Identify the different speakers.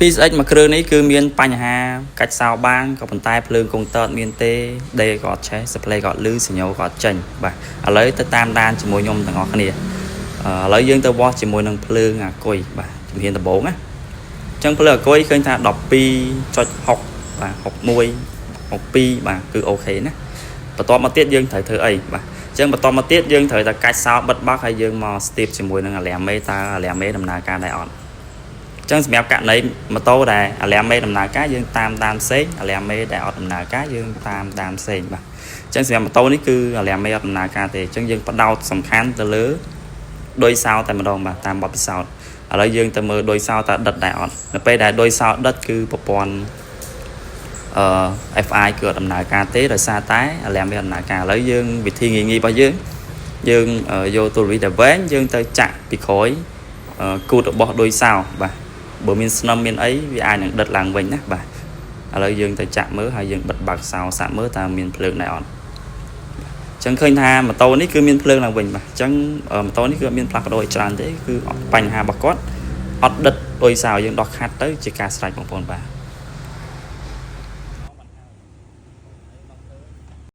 Speaker 1: PSX មកគ្រឿងនេះគឺមានបញ្ហាកាច់សោបានក៏ប៉ុន្តែភ្លើងកុងទ័រមានទេដេក៏អត់ឆេះ display ក៏អត់លឺសញ្ញោក៏អត់ចេញបាទឥឡូវទៅតាមដានជាមួយខ្ញុំទាំងអស់គ្នាឥឡូវយើងទៅវាស់ជាមួយនឹងភ្លើងអាគុយបាទជំហានដំបូងណាអញ្ចឹងភ្លើងអាគុយឃើញថា 12.6 បាទ 61 62 បាទគឺអូខេណាបន្ទាប់មកទៀតយើងត្រូវធ្វើអីបាទអញ្ចឹងបន្ទាប់មកទៀតយើងត្រូវតែកាច់សោបិទបាក់ហើយយើងមក step ជាមួយនឹងអាឡាមមេតើអាឡាមមេដំណើរការដែរអត់ចឹងសម្រាប់ករណីម៉ូតូដែលអាឡាមមេដំណើរការយើងតាមដានផ្សេងអាឡាមមេដែលអត់ដំណើរការយើងតាមដានផ្សេងបាទចឹងសម្រាប់ម៉ូតូនេះគឺអាឡាមមេអត់ដំណើរការទេចឹងយើងបដោតសំខាន់ទៅលើដុយសោតែម្ដងបាទតាមបទពិសោធន៍ឥឡូវយើងទៅមើលដុយសោតើដិតដែរអត់នៅពេលដែលដុយសោដិតគឺប្រព័ន្ធFI គឺអត់ដំណើរការទេដោយសារតែអាឡាមមេដំណើរការឥឡូវយើងវិធីងាយៗរបស់យើងយកទូរវិទ្យាវែងយើងទៅចាក់ពីក្រោយគូតរបស់ដុយសោបាទបើមានស្នឹមមានអីវាអាចនឹងដិតឡើងវិញណាបាទឥឡូវយើងទៅចាក់មើលហើយយើងបិទបើកសោសាក់មើលតើមានភ្លើងដែរអត់អញ្ចឹងឃើញថាម៉ូតូនេះគឺមានភ្លើងឡើងវិញបាទអញ្ចឹងម៉ូតូនេះគឺអត់មានផ្លាស់ប្ដូរច្រើនទេគឺបញ្ហារបស់គាត់អត់ដិតដុយសោយើងដោះខាត់ទៅជាការស្រេចបងប្អូនបាទ